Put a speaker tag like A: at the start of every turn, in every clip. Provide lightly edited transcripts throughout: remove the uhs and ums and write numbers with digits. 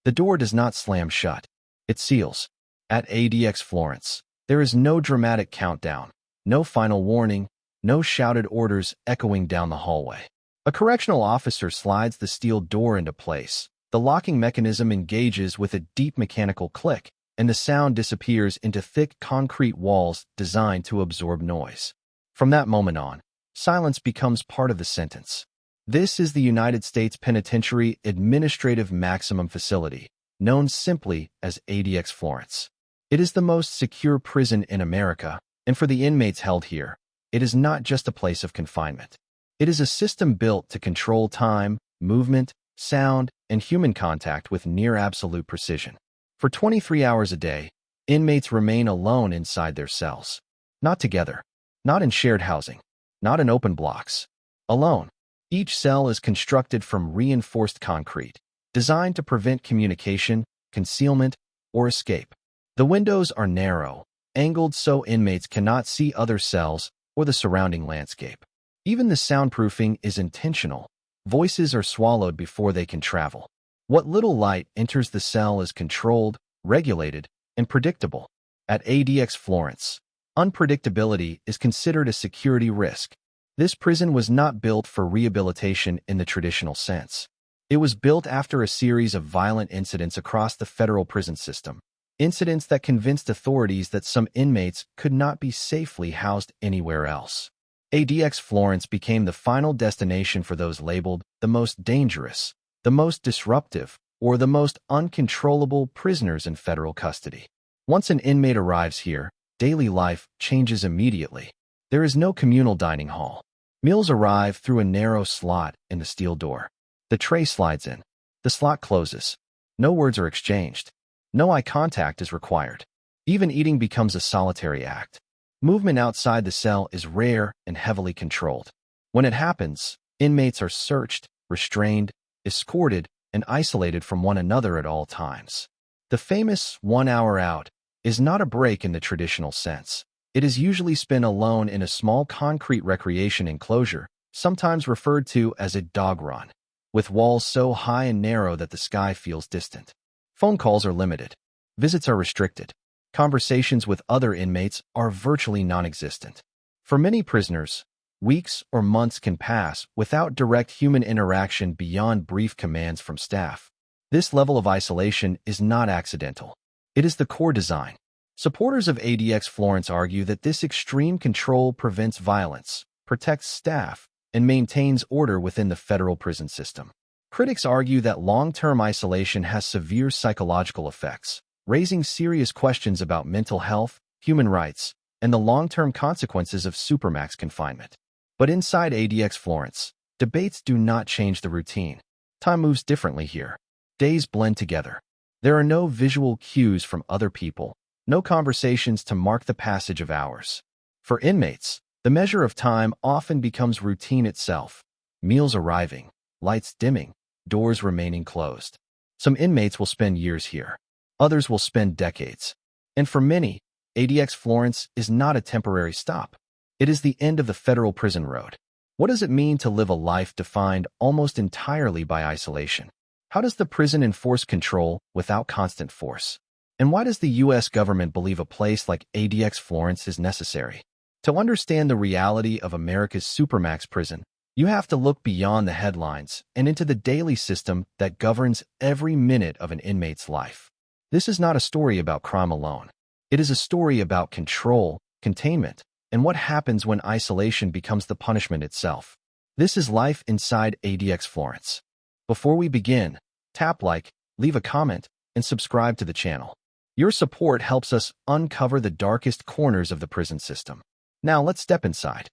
A: The door does not slam shut. It seals. At ADX Florence, there is no dramatic countdown, no final warning, no shouted orders echoing down the hallway. A correctional officer slides the steel door into place. The locking mechanism engages with a deep mechanical click, and the sound disappears into thick concrete walls designed to absorb noise. From that moment on, silence becomes part of the sentence. This is the United States Penitentiary Administrative Maximum Facility, known simply as ADX Florence. It is the most secure prison in America, and for the inmates held here, it is not just a place of confinement. It is a system built to control time, movement, sound, and human contact with near-absolute precision. For 23 hours a day, inmates remain alone inside their cells. Not together, not in shared housing, not in open blocks. Alone. Each cell is constructed from reinforced concrete, designed to prevent communication, concealment, or escape. The windows are narrow, angled so inmates cannot see other cells or the surrounding landscape. Even the soundproofing is intentional. Voices are swallowed before they can travel. What little light enters the cell is controlled, regulated, and predictable. At ADX Florence, unpredictability is considered a security risk. This prison was not built for rehabilitation in the traditional sense. It was built after a series of violent incidents across the federal prison system, incidents that convinced authorities that some inmates could not be safely housed anywhere else. ADX Florence became the final destination for those labeled the most dangerous, the most disruptive, or the most uncontrollable prisoners in federal custody. Once an inmate arrives here, daily life changes immediately. There is no communal dining hall. Meals arrive through a narrow slot in the steel door. The tray slides in. The slot closes. No words are exchanged. No eye contact is required. Even eating becomes a solitary act. Movement outside the cell is rare and heavily controlled. When it happens, inmates are searched, restrained, escorted, and isolated from one another at all times. The famous 1 hour out is not a break in the traditional sense. It is usually spent alone in a small concrete recreation enclosure, sometimes referred to as a dog run, with walls so high and narrow that the sky feels distant. Phone calls are limited. Visits are restricted. Conversations with other inmates are virtually non-existent. For many prisoners, weeks or months can pass without direct human interaction beyond brief commands from staff. This level of isolation is not accidental. It is the core design. Supporters of ADX Florence argue that this extreme control prevents violence, protects staff, and maintains order within the federal prison system. Critics argue that long-term isolation has severe psychological effects, raising serious questions about mental health, human rights, and the long-term consequences of Supermax confinement. But inside ADX Florence, debates do not change the routine. Time moves differently here. Days blend together. There are no visual cues from other people, no conversations to mark the passage of hours. For inmates, the measure of time often becomes routine itself. Meals arriving, lights dimming, doors remaining closed. Some inmates will spend years here. Others will spend decades. And for many, ADX Florence is not a temporary stop. It is the end of the federal prison road. What does it mean to live a life defined almost entirely by isolation? How does the prison enforce control without constant force? And why does the U.S. government believe a place like ADX Florence is necessary? To understand the reality of America's Supermax prison, you have to look beyond the headlines and into the daily system that governs every minute of an inmate's life. This is not a story about crime alone. It is a story about control, containment, and what happens when isolation becomes the punishment itself. This is life inside ADX Florence. Before we begin, tap like, leave a comment, and subscribe to the channel. Your support helps us uncover the darkest corners of the prison system. Now let's step inside.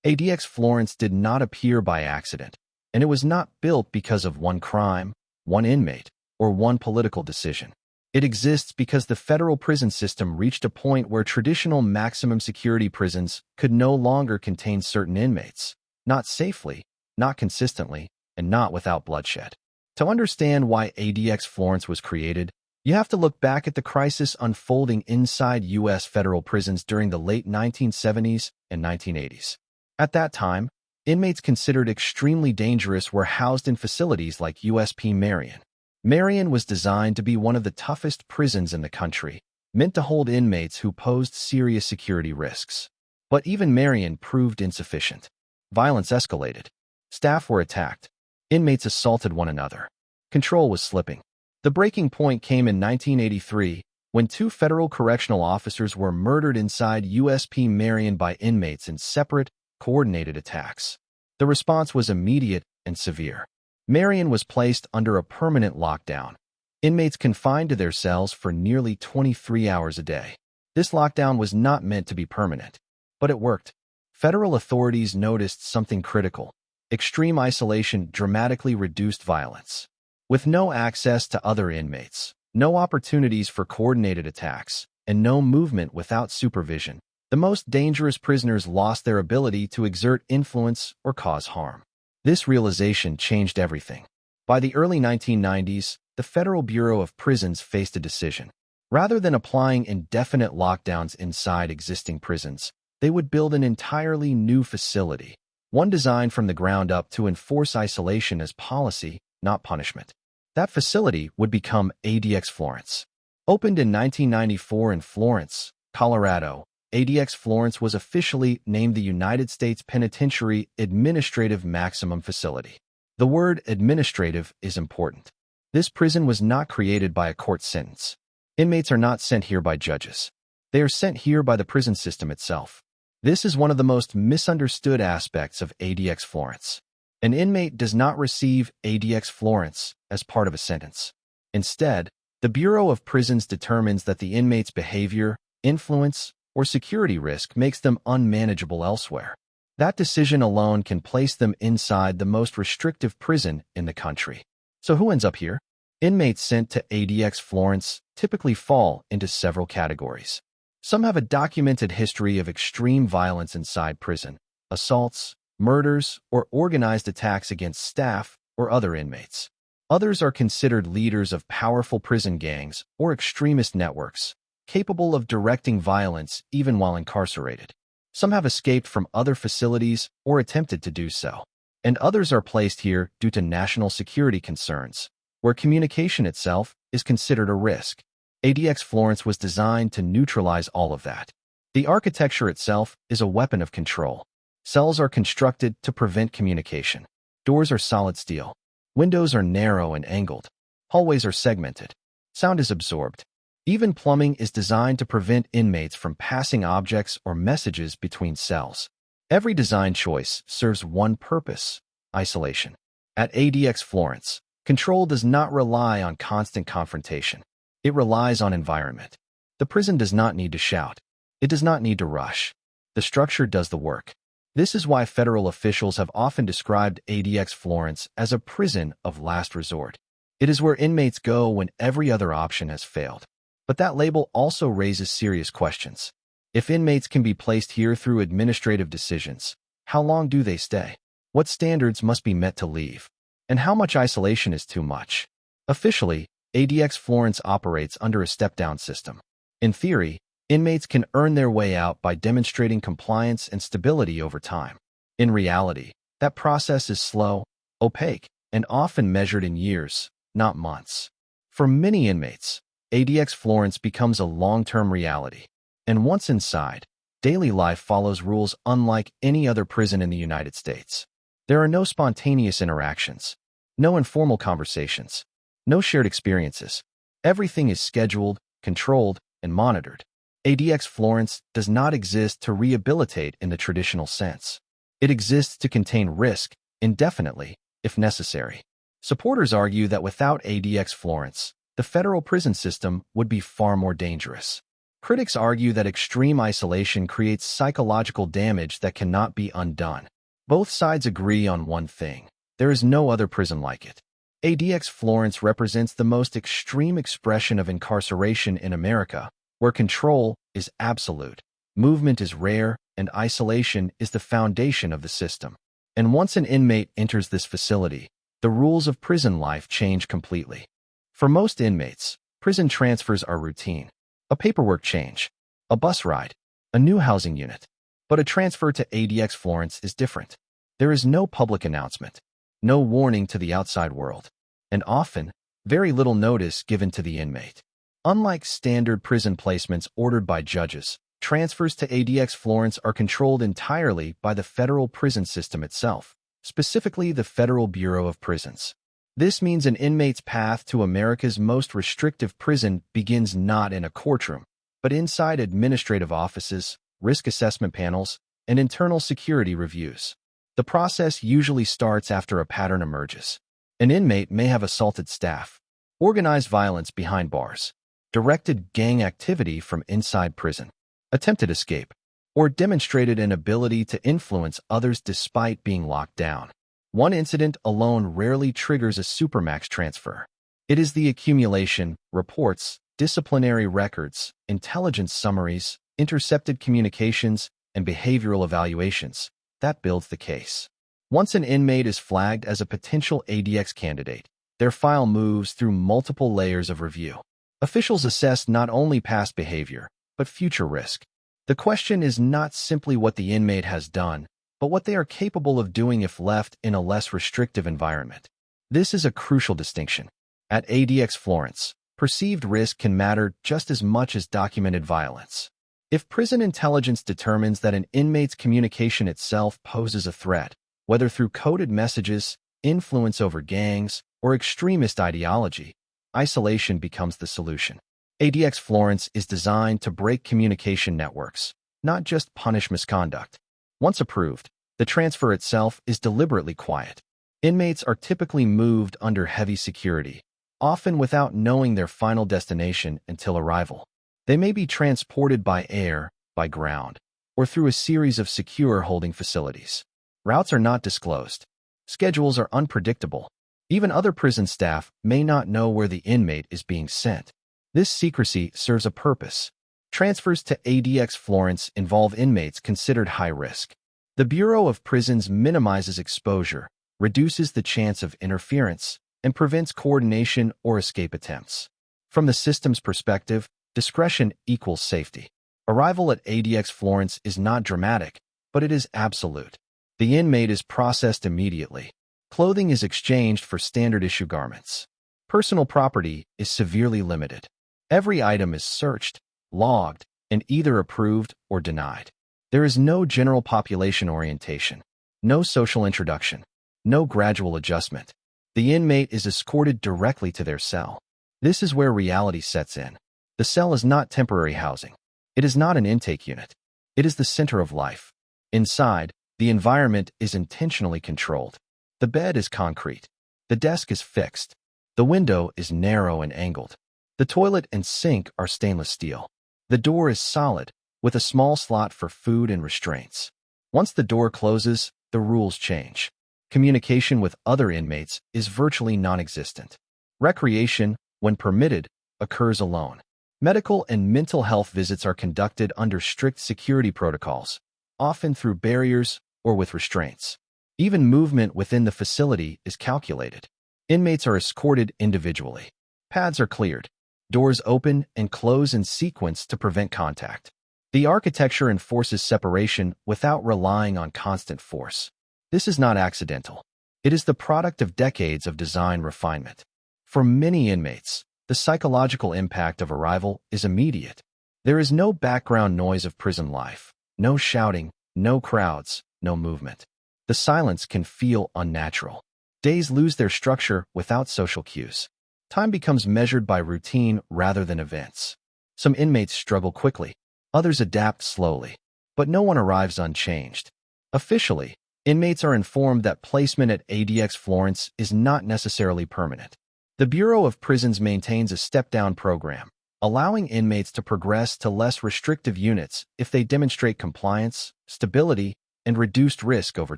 A: ADX Florence did not appear by accident, and it was not built because of one crime, one inmate, or one political decision. It exists because the federal prison system reached a point where traditional maximum security prisons could no longer contain certain inmates, not safely, not consistently, and not without bloodshed. To understand why ADX Florence was created, you have to look back at the crisis unfolding inside U.S. federal prisons during the late 1970s and 1980s. At that time, inmates considered extremely dangerous were housed in facilities like USP Marion. Marion was designed to be one of the toughest prisons in the country, meant to hold inmates who posed serious security risks. But even Marion proved insufficient. Violence escalated. Staff were attacked. Inmates assaulted one another. Control was slipping. The breaking point came in 1983, when 2 federal correctional officers were murdered inside USP Marion by inmates in separate, coordinated attacks. The response was immediate and severe. Marion was placed under a permanent lockdown. Inmates confined to their cells for nearly 23 hours a day. This lockdown was not meant to be permanent, but it worked. Federal authorities noticed something critical. Extreme isolation dramatically reduced violence. With no access to other inmates, no opportunities for coordinated attacks, and no movement without supervision, the most dangerous prisoners lost their ability to exert influence or cause harm. This realization changed everything. By the early 1990s, the Federal Bureau of Prisons faced a decision. Rather than applying indefinite lockdowns inside existing prisons, they would build an entirely new facility, one designed from the ground up to enforce isolation as policy, not punishment. That facility would become ADX Florence. Opened in 1994 in Florence, Colorado, ADX Florence was officially named the United States Penitentiary Administrative Maximum Facility. The word administrative is important. This prison was not created by a court sentence. Inmates are not sent here by judges. They are sent here by the prison system itself. This is one of the most misunderstood aspects of ADX Florence. An inmate does not receive ADX Florence as part of a sentence. Instead, the Bureau of Prisons determines that the inmate's behavior, influence, or security risk makes them unmanageable elsewhere. That decision alone can place them inside the most restrictive prison in the country. So who ends up here? Inmates sent to ADX Florence typically fall into several categories. Some have a documented history of extreme violence inside prison, assaults, murders, or organized attacks against staff or other inmates. Others are considered leaders of powerful prison gangs or extremist networks, capable of directing violence even while incarcerated. Some have escaped from other facilities or attempted to do so. And others are placed here due to national security concerns, where communication itself is considered a risk. ADX Florence was designed to neutralize all of that. The architecture itself is a weapon of control. Cells are constructed to prevent communication. Doors are solid steel. Windows are narrow and angled. Hallways are segmented. Sound is absorbed. Even plumbing is designed to prevent inmates from passing objects or messages between cells. Every design choice serves one purpose: isolation. At ADX Florence, control does not rely on constant confrontation. It relies on environment. The prison does not need to shout. It does not need to rush. The structure does the work. This is why federal officials have often described ADX Florence as a prison of last resort. It is where inmates go when every other option has failed. But that label also raises serious questions. If inmates can be placed here through administrative decisions, how long do they stay? What standards must be met to leave? And how much isolation is too much? Officially, ADX Florence operates under a step-down system. In theory, inmates can earn their way out by demonstrating compliance and stability over time. In reality, that process is slow, opaque, and often measured in years, not months. For many inmates, ADX Florence becomes a long-term reality. And once inside, daily life follows rules unlike any other prison in the United States. There are no spontaneous interactions, no informal conversations, no shared experiences. Everything is scheduled, controlled, and monitored. ADX Florence does not exist to rehabilitate in the traditional sense. It exists to contain risk indefinitely, if necessary. Supporters argue that without ADX Florence, the federal prison system would be far more dangerous. Critics argue that extreme isolation creates psychological damage that cannot be undone. Both sides agree on one thing: there is no other prison like it. ADX Florence represents the most extreme expression of incarceration in America, where control is absolute, movement is rare, and isolation is the foundation of the system. And once an inmate enters this facility, the rules of prison life change completely. For most inmates, prison transfers are routine. A paperwork change, a bus ride, a new housing unit. But a transfer to ADX Florence is different. There is no public announcement, no warning to the outside world. And often, Very little notice given to the inmate. Unlike standard prison placements ordered by judges, transfers to ADX Florence are controlled entirely by the federal prison system itself, specifically the Federal Bureau of Prisons. This means an inmate's path to America's most restrictive prison begins not in a courtroom, but inside administrative offices, risk assessment panels, and internal security reviews. The process usually starts after a pattern emerges. An inmate may have assaulted staff, organized violence behind bars, directed gang activity from inside prison, attempted escape, or demonstrated an ability to influence others despite being locked down. One incident alone rarely triggers a Supermax transfer. It is the accumulation, reports, disciplinary records, intelligence summaries, intercepted communications, and behavioral evaluations that builds the case. Once an inmate is flagged as a potential ADX candidate, their file moves through multiple layers of review. Officials assess not only past behavior, but future risk. The question is not simply what the inmate has done, but what they are capable of doing if left in a less restrictive environment. This is a crucial distinction. At ADX Florence, perceived risk can matter just as much as documented violence. If prison intelligence determines that an inmate's communication itself poses a threat, whether through coded messages, influence over gangs, or extremist ideology, isolation becomes the solution. ADX Florence is designed to break communication networks, not just punish misconduct. Once approved, the transfer itself is deliberately quiet. Inmates are typically moved under heavy security, often without knowing their final destination until arrival. They may be transported by air, by ground, or through a series of secure holding facilities. Routes are not disclosed. Schedules are unpredictable. Even other prison staff may not know where the inmate is being sent. This secrecy serves a purpose. Transfers to ADX Florence involve inmates considered high risk. The Bureau of Prisons minimizes exposure, reduces the chance of interference, and prevents coordination or escape attempts. From the system's perspective, discretion equals safety. Arrival at ADX Florence is not dramatic, but it is absolute. The inmate is processed immediately. Clothing is exchanged for standard-issue garments. Personal property is severely limited. Every item is searched, logged, and either approved or denied. There is no general population orientation, no social introduction, no gradual adjustment. The inmate is escorted directly to their cell. This is where reality sets in. The cell is not temporary housing. It is not an intake unit. It is the center of life. Inside, the environment is intentionally controlled. The bed is concrete. The desk is fixed. The window is narrow and angled. The toilet and sink are stainless steel. The door is solid, with a small slot for food and restraints. Once the door closes, the rules change. Communication with other inmates is virtually non-existent. Recreation, when permitted, occurs alone. Medical and mental health visits are conducted under strict security protocols, often through barriers or with restraints. Even movement within the facility is calculated. Inmates are escorted individually. Paths are cleared. Doors open and close in sequence to prevent contact. The architecture enforces separation without relying on constant force. This is not accidental. It is the product of decades of design refinement. For many inmates, the psychological impact of arrival is immediate. There is no background noise of prison life, no shouting, no crowds, no movement. The silence can feel unnatural. Days lose their structure without social cues. Time becomes measured by routine rather than events. Some inmates struggle quickly, others adapt slowly, but no one arrives unchanged. Officially, inmates are informed that placement at ADX Florence is not necessarily permanent. The Bureau of Prisons maintains a step-down program, allowing inmates to progress to less restrictive units if they demonstrate compliance, stability, and reduced risk over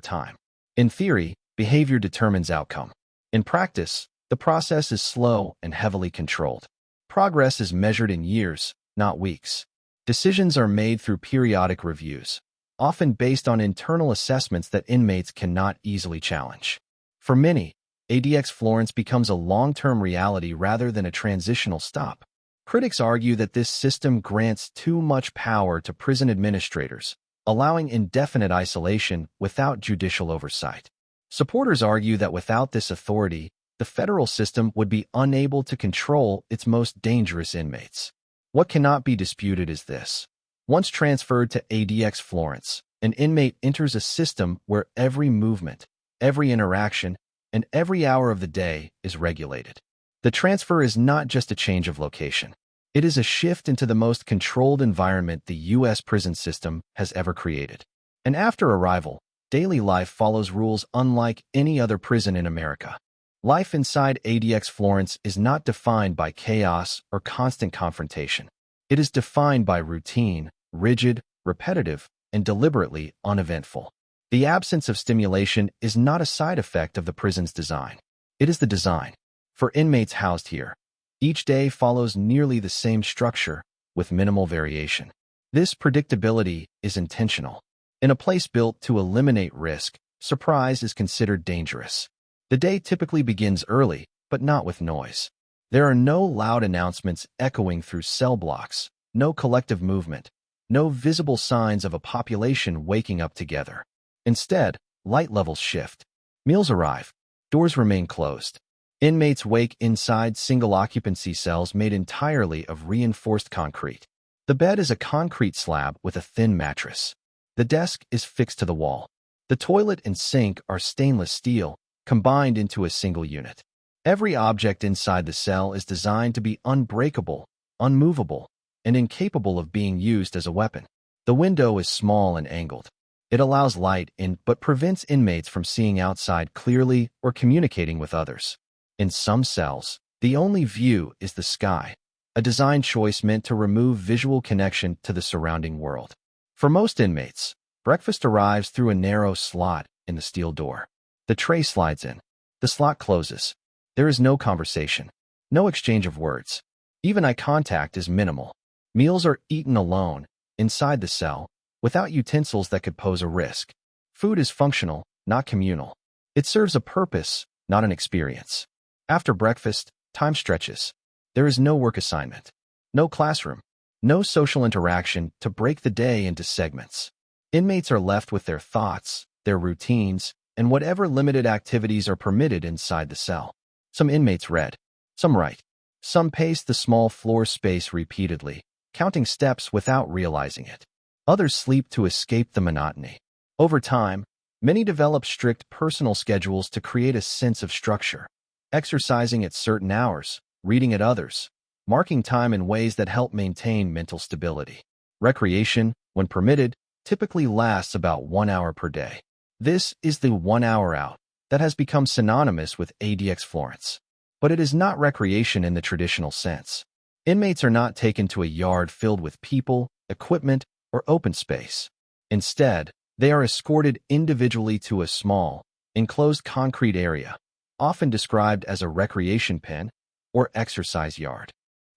A: time. In theory, behavior determines outcome. In practice, the process is slow and heavily controlled. Progress is measured in years, not weeks. Decisions are made through periodic reviews, often based on internal assessments that inmates cannot easily challenge. For many, ADX Florence becomes a long-term reality rather than a transitional stop. Critics argue that this system grants too much power to prison administrators, allowing indefinite isolation without judicial oversight. Supporters argue that without this authority, the federal system would be unable to control its most dangerous inmates. What cannot be disputed is this. Once transferred to ADX Florence, an inmate enters a system where every movement, every interaction, and every hour of the day is regulated. The transfer is not just a change of location. It is a shift into the most controlled environment the U.S. prison system has ever created. And after arrival, daily life follows rules unlike any other prison in America. Life inside ADX Florence is not defined by chaos or constant confrontation. It is defined by routine, rigid, repetitive, and deliberately uneventful. The absence of stimulation is not a side effect of the prison's design. It is the design. For inmates housed here, each day follows nearly the same structure with minimal variation. This predictability is intentional. In a place built to eliminate risk, surprise is considered dangerous. The day typically begins early, but not with noise. There are no loud announcements echoing through cell blocks, no collective movement, no visible signs of a population waking up together. Instead, light levels shift. Meals arrive. Doors remain closed. Inmates wake inside single-occupancy cells made entirely of reinforced concrete. The bed is a concrete slab with a thin mattress. The desk is fixed to the wall. The toilet and sink are stainless steel, combined into a single unit. Every object inside the cell is designed to be unbreakable, unmovable, and incapable of being used as a weapon. The window is small and angled. It allows light in but prevents inmates from seeing outside clearly or communicating with others. In some cells, the only view is the sky, a design choice meant to remove visual connection to the surrounding world. For most inmates, breakfast arrives through a narrow slot in the steel door. The tray slides in. The slot closes. There is no conversation, no exchange of words. Even eye contact is minimal. Meals are eaten alone, inside the cell, without utensils that could pose a risk. Food is functional, not communal. It serves a purpose, not an experience. After breakfast, time stretches. There is no work assignment, no classroom, no social interaction to break the day into segments. Inmates are left with their thoughts, their routines, and whatever limited activities are permitted inside the cell. Some inmates read, some write, some pace the small floor space repeatedly, counting steps without realizing it. Others sleep to escape the monotony. Over time, many develop strict personal schedules to create a sense of structure. Exercising at certain hours, reading at others, marking time in ways that help maintain mental stability. Recreation, when permitted, typically lasts about 1 hour per day. This is the 1 hour out that has become synonymous with ADX Florence. But it is not recreation in the traditional sense. Inmates are not taken to a yard filled with people, equipment, or open space. Instead, they are escorted individually to a small, enclosed concrete area, often described as a recreation pen or exercise yard.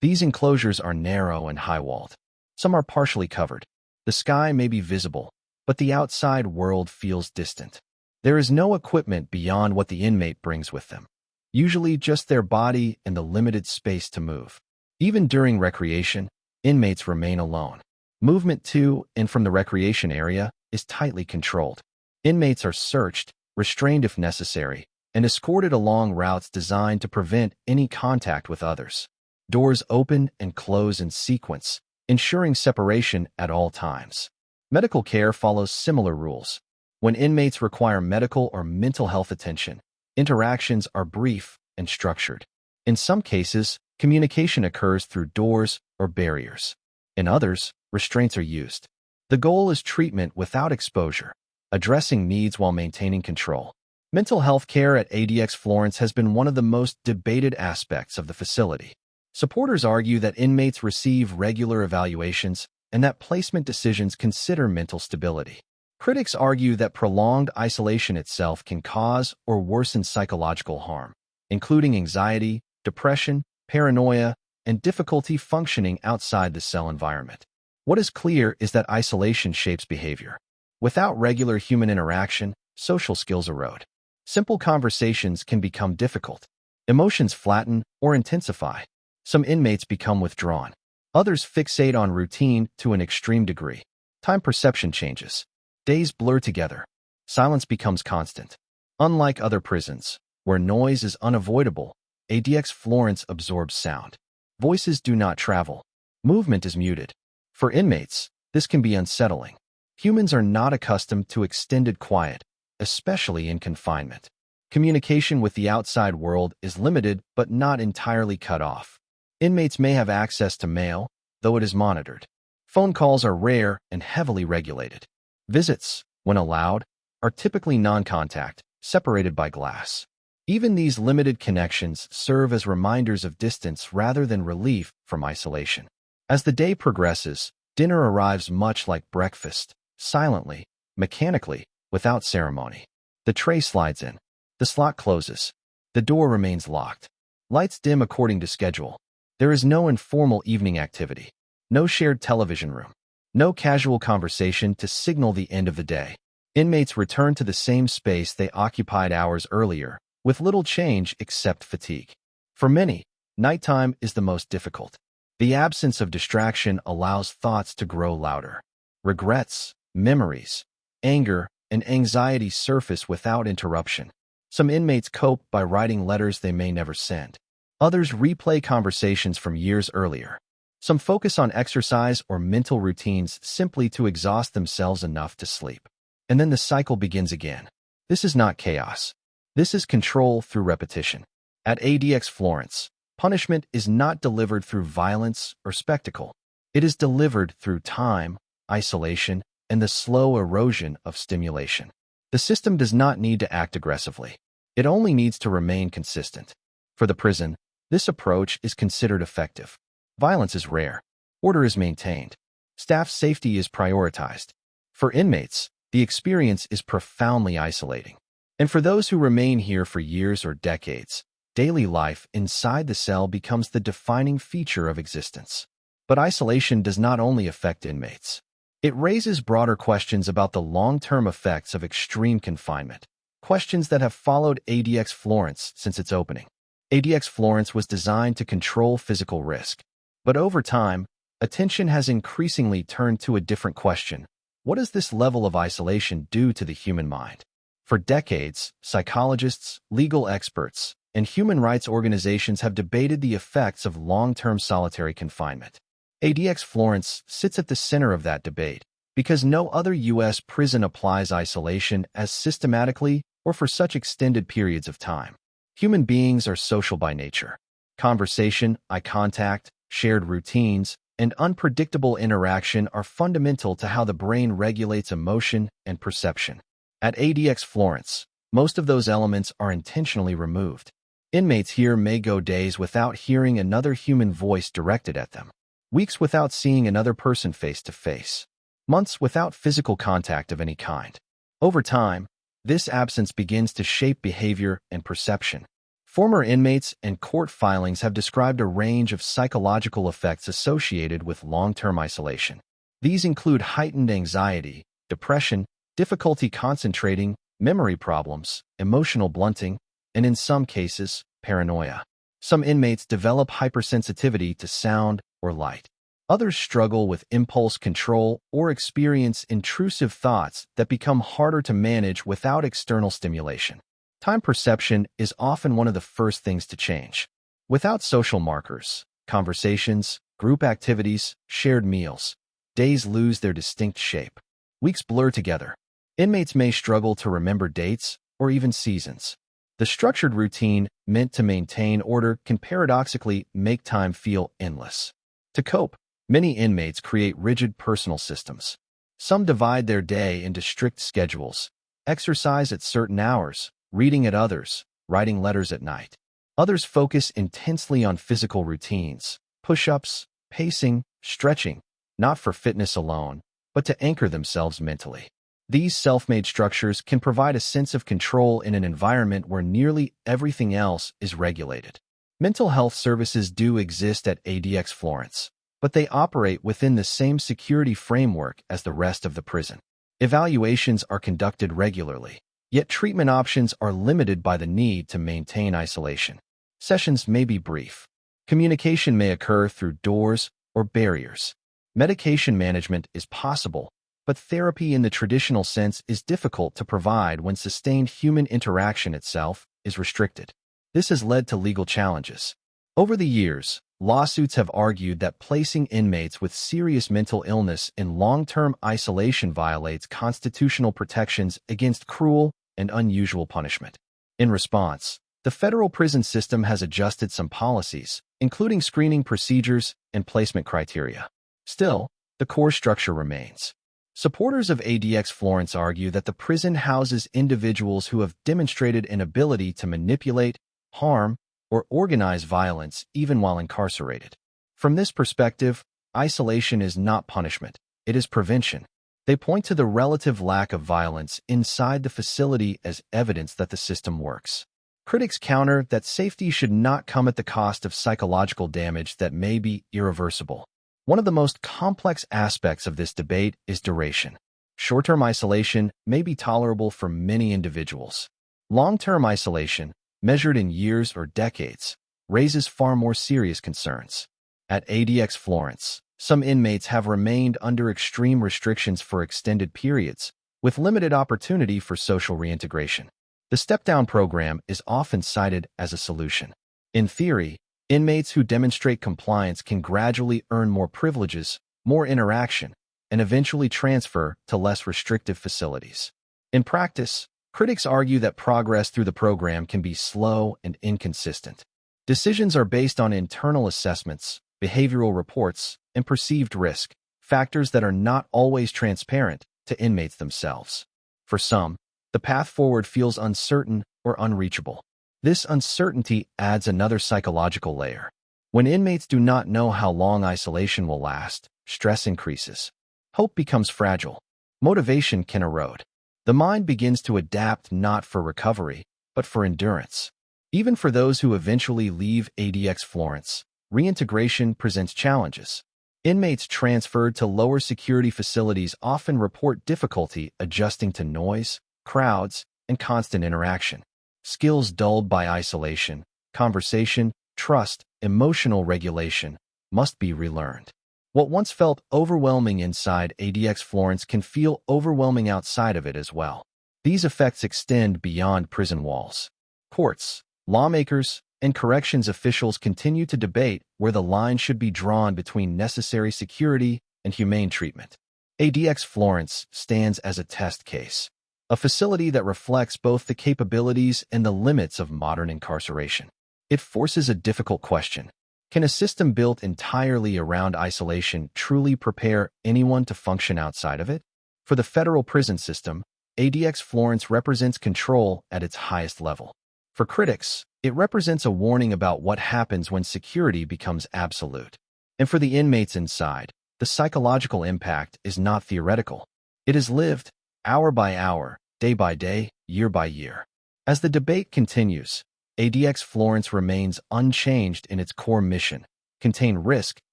A: These enclosures are narrow and high-walled. Some are partially covered. The sky may be visible, but the outside world feels distant. There is no equipment beyond what the inmate brings with them, usually just their body and the limited space to move. Even during recreation, inmates remain alone. Movement to and from the recreation area is tightly controlled. Inmates are searched, restrained if necessary, and escorted along routes designed to prevent any contact with others. Doors open and close in sequence, ensuring separation at all times. Medical care follows similar rules. When inmates require medical or mental health attention, interactions are brief and structured. In some cases, communication occurs through doors or barriers. In others, restraints are used. The goal is treatment without exposure, addressing needs while maintaining control. Mental health care at ADX Florence has been one of the most debated aspects of the facility. Supporters argue that inmates receive regular evaluations and that placement decisions consider mental stability. Critics argue that prolonged isolation itself can cause or worsen psychological harm, including anxiety, depression, paranoia, and difficulty functioning outside the cell environment. What is clear is that isolation shapes behavior. Without regular human interaction, social skills erode. Simple conversations can become difficult. Emotions flatten or intensify. Some inmates become withdrawn. Others fixate on routine to an extreme degree. Time perception changes. Days blur together. Silence becomes constant. Unlike other prisons, Where noise is unavoidable, ADX Florence absorbs sound. Voices do not travel. Movement is muted. For inmates, this can be unsettling. Humans are not accustomed to extended quiet, especially in confinement. Communication with the outside world is limited but not entirely cut off. Inmates may have access to mail, though it is monitored. Phone calls are rare and heavily regulated. Visits, when allowed, are typically non-contact, separated by glass. Even these limited connections serve as reminders of distance rather than relief from isolation. As the day progresses, dinner arrives much like breakfast, silently, mechanically, without ceremony. The tray slides in. The slot closes. The door remains locked. Lights dim according to schedule. There is no informal evening activity. No shared television room. No casual conversation to signal the end of the day. Inmates return to the same space they occupied hours earlier, with little change except fatigue. For many, nighttime is the most difficult. The absence of distraction allows thoughts to grow louder. Regrets, memories, anger, and anxiety surface without interruption. Some inmates cope by writing letters they may never send. Others replay conversations from years earlier. Some focus on exercise or mental routines simply to exhaust themselves enough to sleep. And then the cycle begins again. This is not chaos. This is control through repetition. At ADX Florence, punishment is not delivered through violence or spectacle. It is delivered through time, isolation, and the slow erosion of stimulation. The system does not need to act aggressively. It only needs to remain consistent. For the prison, this approach is considered effective. Violence is rare. Order is maintained. Staff safety is prioritized. For inmates, the experience is profoundly isolating. And for those who remain here for years or decades, daily life inside the cell becomes the defining feature of existence. But isolation does not only affect inmates. It raises broader questions about the long-term effects of extreme confinement, questions that have followed ADX Florence since its opening. ADX Florence was designed to control physical risk. But over time, attention has increasingly turned to a different question. What does this level of isolation do to the human mind? For decades, psychologists, legal experts, and human rights organizations have debated the effects of long-term solitary confinement. ADX Florence sits at the center of that debate because no other U.S. prison applies isolation as systematically or for such extended periods of time. Human beings are social by nature. Conversation, eye contact, shared routines, and unpredictable interaction are fundamental to how the brain regulates emotion and perception. At ADX Florence, most of those elements are intentionally removed. Inmates here may go days without hearing another human voice directed at them, weeks without seeing another person face to face, months without physical contact of any kind. Over time, this absence begins to shape behavior and perception. Former inmates and court filings have described a range of psychological effects associated with long-term isolation. These include heightened anxiety, depression, difficulty concentrating, memory problems, emotional blunting, and in some cases, paranoia. Some inmates develop hypersensitivity to sound or light. Others struggle with impulse control or experience intrusive thoughts that become harder to manage without external stimulation. Time perception is often one of the first things to change. Without social markers, conversations, group activities, shared meals, days lose their distinct shape. Weeks blur together. Inmates may struggle to remember dates or even seasons. The structured routine meant to maintain order can paradoxically make time feel endless. To cope, many inmates create rigid personal systems. Some divide their day into strict schedules, exercise at certain hours, reading at others, writing letters at night. Others focus intensely on physical routines, push-ups, pacing, stretching, not for fitness alone, but to anchor themselves mentally. These self-made structures can provide a sense of control in an environment where nearly everything else is regulated. Mental health services do exist at ADX Florence, but they operate within the same security framework as the rest of the prison. Evaluations are conducted regularly, yet treatment options are limited by the need to maintain isolation. Sessions may be brief. Communication may occur through doors or barriers. Medication management is possible, but therapy in the traditional sense is difficult to provide when sustained human interaction itself is restricted. This has led to legal challenges. Over the years, lawsuits have argued that placing inmates with serious mental illness in long-term isolation violates constitutional protections against cruel and unusual punishment. In response, the federal prison system has adjusted some policies, including screening procedures and placement criteria. Still, the core structure remains. Supporters of ADX Florence argue that the prison houses individuals who have demonstrated an ability to manipulate, harm, or organize violence even while incarcerated. From this perspective, isolation is not punishment, it is prevention. They point to the relative lack of violence inside the facility as evidence that the system works. Critics counter that safety should not come at the cost of psychological damage that may be irreversible. One of the most complex aspects of this debate is duration. Short-term isolation may be tolerable for many individuals. Long-term isolation, measured in years or decades, raises far more serious concerns. At ADX Florence, some inmates have remained under extreme restrictions for extended periods, with limited opportunity for social reintegration. The step-down program is often cited as a solution. In theory, inmates who demonstrate compliance can gradually earn more privileges, more interaction, and eventually transfer to less restrictive facilities. In practice, critics argue that progress through the program can be slow and inconsistent. Decisions are based on internal assessments, behavioral reports, and perceived risk, factors that are not always transparent to inmates themselves. For some, the path forward feels uncertain or unreachable. This uncertainty adds another psychological layer. When inmates do not know how long isolation will last, stress increases. Hope becomes fragile. Motivation can erode. The mind begins to adapt not for recovery, but for endurance. Even for those who eventually leave ADX Florence, reintegration presents challenges. Inmates transferred to lower security facilities often report difficulty adjusting to noise, crowds, and constant interaction. Skills dulled by isolation, conversation, trust, emotional regulation must be relearned. What once felt overwhelming inside ADX Florence can feel overwhelming outside of it as well. These effects extend beyond prison walls. Courts, lawmakers, and corrections officials continue to debate where the line should be drawn between necessary security and humane treatment. ADX Florence stands as a test case, a facility that reflects both the capabilities and the limits of modern incarceration. It forces a difficult question. Can a system built entirely around isolation truly prepare anyone to function outside of it? For the federal prison system, ADX Florence represents control at its highest level. For critics, it represents a warning about what happens when security becomes absolute. And for the inmates inside, the psychological impact is not theoretical. It is lived, hour by hour, day by day, year by year. As the debate continues, ADX Florence remains unchanged in its core mission: contain risk,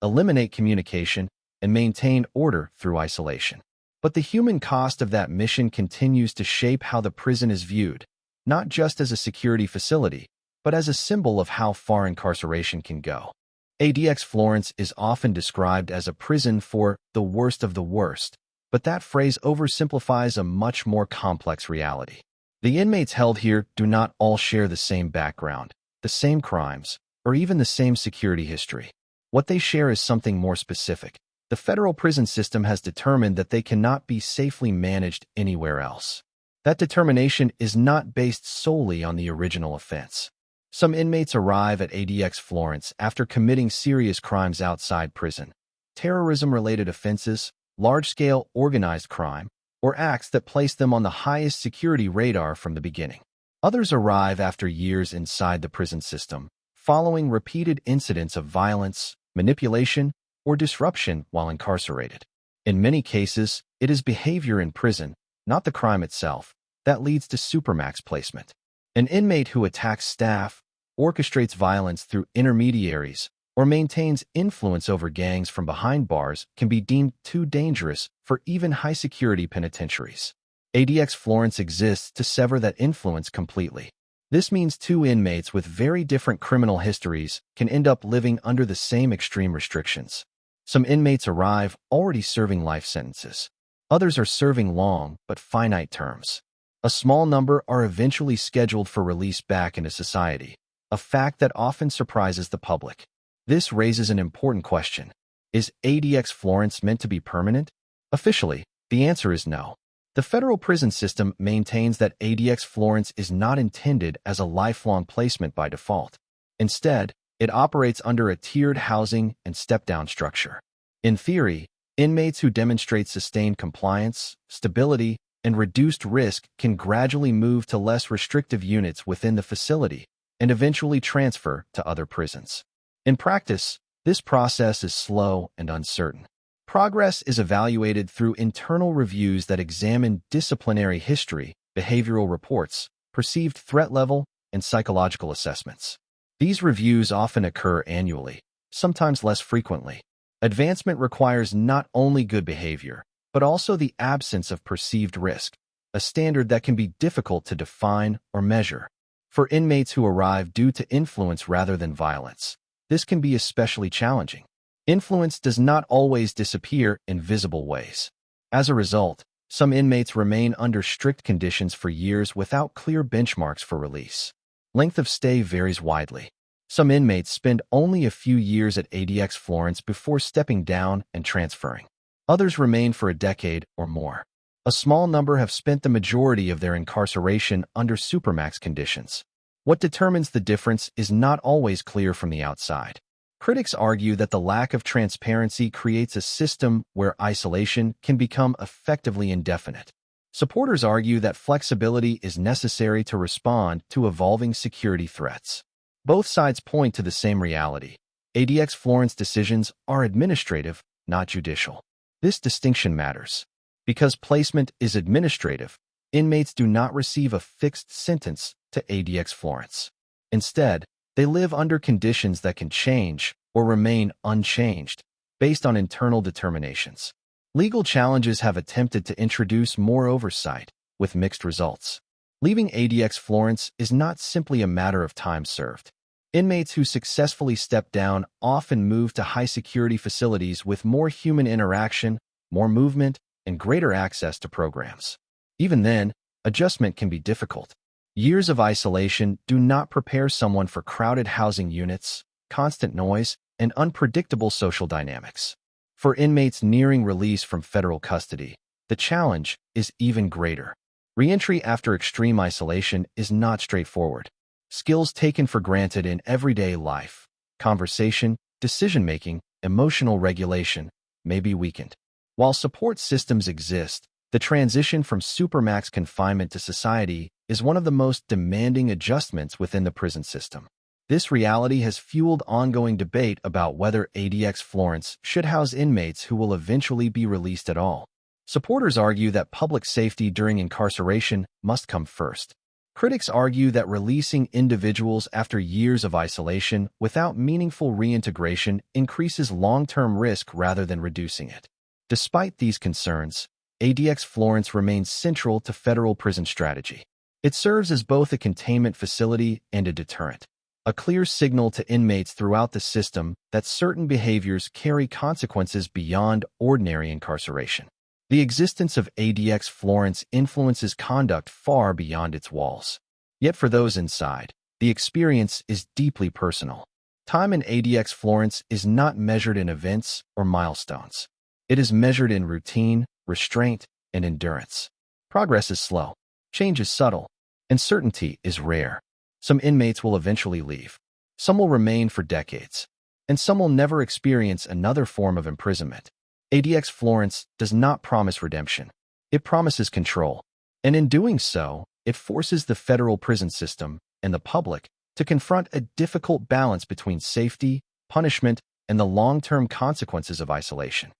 A: eliminate communication, and maintain order through isolation. But the human cost of that mission continues to shape how the prison is viewed, not just as a security facility, but as a symbol of how far incarceration can go. ADX Florence is often described as a prison for the worst of the worst, but that phrase oversimplifies a much more complex reality. The inmates held here do not all share the same background, the same crimes, or even the same security history. What they share is something more specific. The federal prison system has determined that they cannot be safely managed anywhere else. That determination is not based solely on the original offense. Some inmates arrive at ADX Florence after committing serious crimes outside prison: terrorism-related offenses, large-scale organized crime, or acts that place them on the highest security radar from the beginning. Others arrive after years inside the prison system, following repeated incidents of violence, manipulation, or disruption while incarcerated. In many cases, it is behavior in prison, not the crime itself, that leads to Supermax placement. An inmate who attacks staff, orchestrates violence through intermediaries, or maintains influence over gangs from behind bars can be deemed too dangerous for even high-security penitentiaries. ADX Florence exists to sever that influence completely. This means two inmates with very different criminal histories can end up living under the same extreme restrictions. Some inmates arrive already serving life sentences. Others are serving long but finite terms. A small number are eventually scheduled for release back into society, a fact that often surprises the public. This raises an important question. Is ADX Florence meant to be permanent? Officially, the answer is no. The federal prison system maintains that ADX Florence is not intended as a lifelong placement by default. Instead, it operates under a tiered housing and step-down structure. In theory, inmates who demonstrate sustained compliance, stability, and reduced risk can gradually move to less restrictive units within the facility and eventually transfer to other prisons. In practice, this process is slow and uncertain. Progress is evaluated through internal reviews that examine disciplinary history, behavioral reports, perceived threat level, and psychological assessments. These reviews often occur annually, sometimes less frequently. Advancement requires not only good behavior, but also the absence of perceived risk, a standard that can be difficult to define or measure. For inmates who arrive due to influence rather than violence, this can be especially challenging. Influence does not always disappear in visible ways. As a result, some inmates remain under strict conditions for years without clear benchmarks for release. Length of stay varies widely. Some inmates spend only a few years at ADX Florence before stepping down and transferring. Others remain for a decade or more. A small number have spent the majority of their incarceration under Supermax conditions. What determines the difference is not always clear from the outside. Critics argue that the lack of transparency creates a system where isolation can become effectively indefinite. Supporters argue that flexibility is necessary to respond to evolving security threats. Both sides point to the same reality. ADX Florence decisions are administrative, not judicial. This distinction matters. Because placement is administrative, inmates do not receive a fixed sentence to ADX Florence. Instead, they live under conditions that can change or remain unchanged based on internal determinations. Legal challenges have attempted to introduce more oversight, with mixed results. Leaving ADX Florence is not simply a matter of time served. Inmates who successfully step down often move to high-security facilities with more human interaction, more movement, and greater access to programs. Even then, adjustment can be difficult. Years of isolation do not prepare someone for crowded housing units, constant noise, and unpredictable social dynamics. For inmates nearing release from federal custody, the challenge is even greater. Reentry after extreme isolation is not straightforward. Skills taken for granted in everyday life, conversation, decision-making, emotional regulation, may be weakened. While support systems exist, the transition from Supermax confinement to society is one of the most demanding adjustments within the prison system. This reality has fueled ongoing debate about whether ADX Florence should house inmates who will eventually be released at all. Supporters argue that public safety during incarceration must come first. Critics argue that releasing individuals after years of isolation without meaningful reintegration increases long-term risk rather than reducing it. Despite these concerns, ADX Florence remains central to federal prison strategy. It serves as both a containment facility and a deterrent, a clear signal to inmates throughout the system that certain behaviors carry consequences beyond ordinary incarceration. The existence of ADX Florence influences conduct far beyond its walls. Yet for those inside, the experience is deeply personal. Time in ADX Florence is not measured in events or milestones. It is measured in routine, restraint, and endurance. Progress is slow, change is subtle, and certainty is rare. Some inmates will eventually leave. Some will remain for decades, and some will never experience another form of imprisonment. ADX Florence does not promise redemption. It promises control, and in doing so, it forces the federal prison system and the public to confront a difficult balance between safety, punishment, and the long-term consequences of isolation.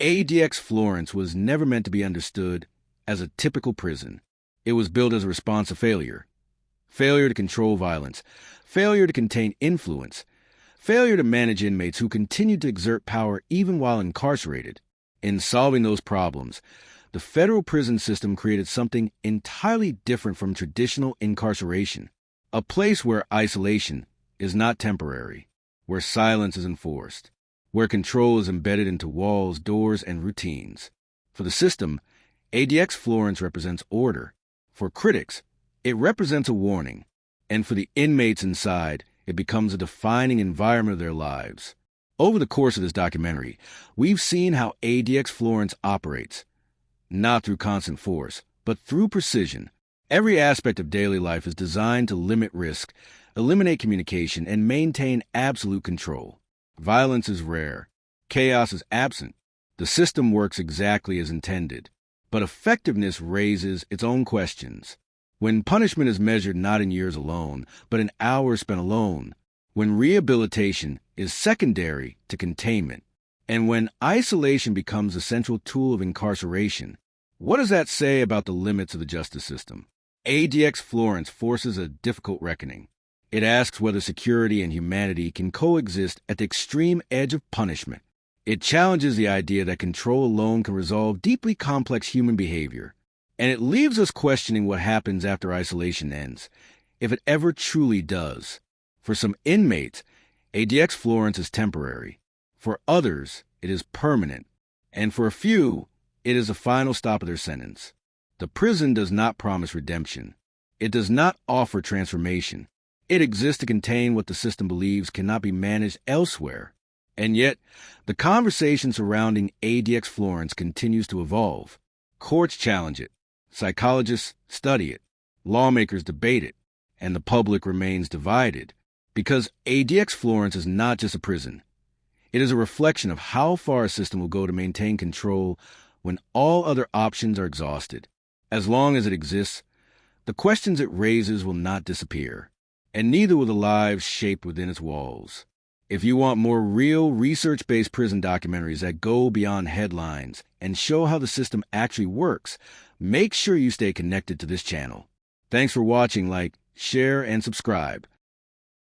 B: ADX Florence was never meant to be understood as a typical prison. It was built as a response to failure. Failure to control violence, failure to contain influence, failure to manage inmates who continued to exert power even while incarcerated. In solving those problems, the federal prison system created something entirely different from traditional incarceration, a place where isolation is not temporary, where silence is enforced, where control is embedded into walls, doors, and routines. For the system, ADX Florence represents order, For critics, it represents a warning, and for the inmates inside, it becomes a defining environment of their lives. Over the course of this documentary, we've seen how ADX Florence operates, not through constant force, but through precision. Every aspect of daily life is designed to limit risk, eliminate communication, and maintain absolute control. Violence is rare. Chaos is absent. The system works exactly as intended. But effectiveness raises its own questions. When punishment is measured not in years alone, but in hours spent alone, when rehabilitation is secondary to containment, and when isolation becomes a central tool of incarceration, what does that say about the limits of the justice system? ADX Florence forces a difficult reckoning. It asks whether security and humanity can coexist at the extreme edge of punishment. It challenges the idea that control alone can resolve deeply complex human behavior. And it leaves us questioning what happens after isolation ends, if it ever truly does. For some inmates, ADX Florence is temporary. For others, it is permanent. And for a few, it is the final stop of their sentence. The prison does not promise redemption. It does not offer transformation. It exists to contain what the system believes cannot be managed elsewhere. And yet, the conversation surrounding ADX Florence continues to evolve. Courts challenge it. Psychologists study it. Lawmakers debate it. And the public remains divided. Because ADX Florence is not just a prison. It is a reflection of how far a system will go to maintain control when all other options are exhausted. As long as it exists, the questions it raises will not disappear, and neither will the lives shaped within its walls. If you want more real, research-based prison documentaries that go beyond headlines and show how the system actually works, make sure you stay connected to this channel. Thanks for watching. Like, share, and subscribe.